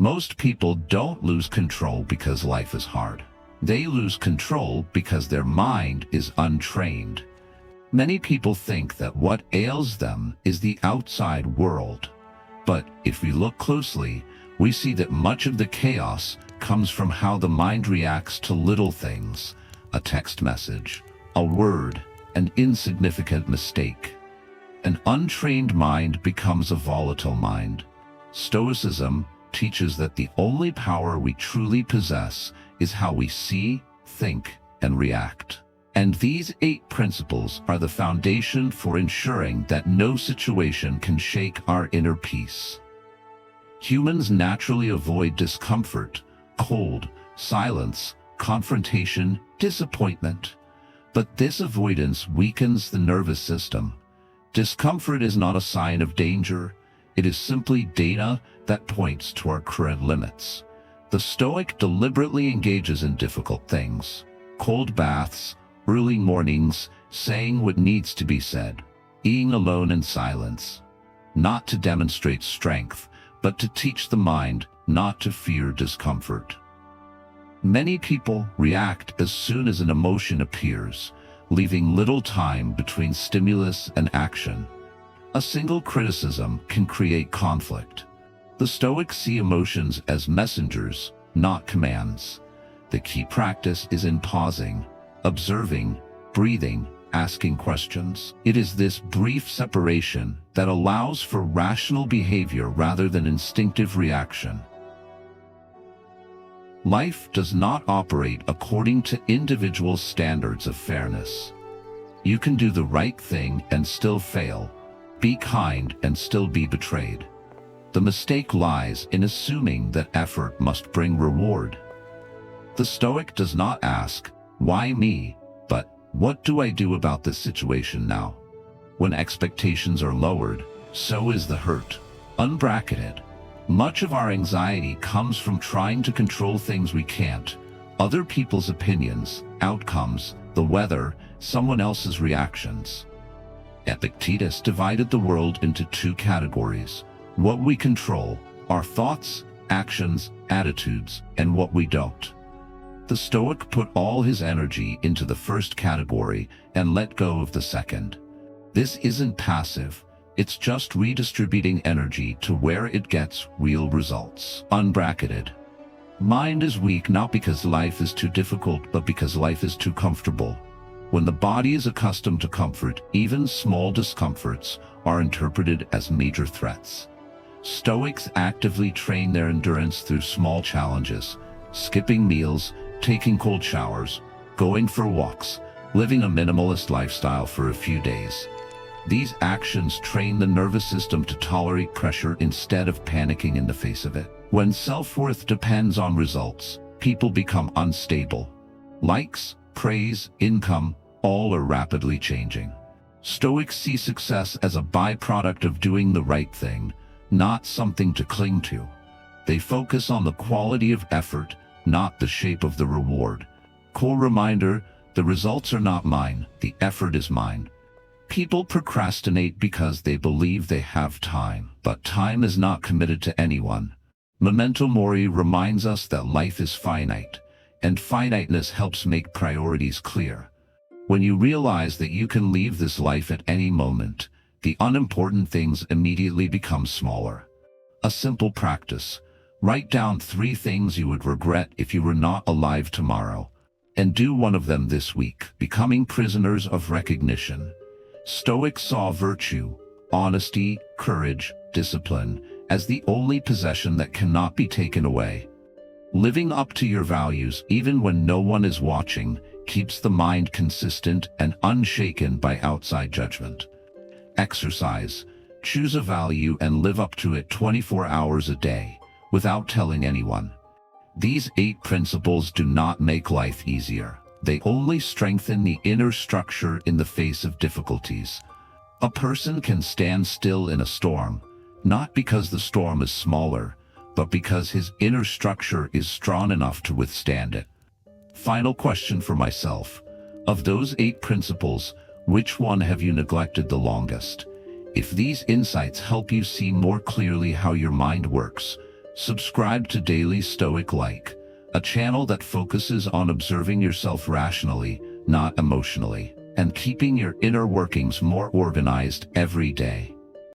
Most people don't lose control because life is hard. They lose control because their mind is untrained. Many people think that what ails them is the outside world. But if we look closely, we see that much of the chaos comes from how the mind reacts to little things, a text message, a word, an insignificant mistake. An untrained mind becomes a volatile mind. Stoicism teaches that the only power we truly possess is how we see, think, and react. And these 8 principles are the foundation for ensuring that no situation can shake our inner peace. Humans naturally avoid discomfort, cold, silence, confrontation, disappointment. But this avoidance weakens the nervous system. Discomfort is not a sign of danger. It is simply data that points to our current limits. The Stoic deliberately engages in difficult things. Cold baths, early mornings, saying what needs to be said, being alone in silence. Not to demonstrate strength, but to teach the mind not to fear discomfort. Many people react as soon as an emotion appears, leaving little time between stimulus and action. A single criticism can create conflict. The Stoics see emotions as messengers, not commands. The key practice is in pausing, observing, breathing, asking questions. It is this brief separation that allows for rational behavior rather than instinctive reaction. Life does not operate according to individual standards of fairness. You can do the right thing and still fail, be kind and still be betrayed. The mistake lies in assuming that effort must bring reward. The Stoic does not ask, "Why me?" but "What do I do about this situation now?" When expectations are lowered, so is the hurt. Unbracketed. Much of our anxiety comes from trying to control things we can't. Other people's opinions, outcomes, the weather, someone else's reactions. Epictetus divided the world into 2 categories: what we control, our thoughts, actions, attitudes, and what we don't. The Stoic put all his energy into the first category and let go of the second. This isn't passive. It's just redistributing energy to where it gets real results. Unbracketed. Mind is weak not because life is too difficult, but because life is too comfortable. When the body is accustomed to comfort, even small discomforts are interpreted as major threats. Stoics actively train their endurance through small challenges, skipping meals, taking cold showers, going for walks, living a minimalist lifestyle for a few days. These actions train the nervous system to tolerate pressure instead of panicking in the face of it. When self-worth depends on results, people become unstable. Likes, praise, income, all are rapidly changing. Stoics see success as a byproduct of doing the right thing, not something to cling to. They focus on the quality of effort, not the shape of the reward. Core reminder, the results are not mine, the effort is mine. People procrastinate because they believe they have time, but time is not committed to anyone. Memento mori reminds us that life is finite, and finiteness helps make priorities clear. When you realize that you can leave this life at any moment, the unimportant things immediately become smaller. A simple practice: write down 3 things you would regret if you were not alive tomorrow, and do one of them this week. Becoming prisoners of recognition. Stoics saw virtue, honesty, courage, discipline as the only possession that cannot be taken away. Living up to your values even when no one is watching keeps the mind consistent and unshaken by outside judgment. Exercise. Choose a value and live up to it 24 hours a day, without telling anyone. These 8 principles do not make life easier. They only strengthen the inner structure in the face of difficulties. A person can stand still in a storm, not because the storm is smaller, but because his inner structure is strong enough to withstand it. Final question for myself. Of those 8 principles, which one have you neglected the longest? If these insights help you see more clearly how your mind works, Subscribe to Daily Stoic Like, a channel that focuses on observing yourself rationally, not emotionally, and keeping your inner workings more organized every day.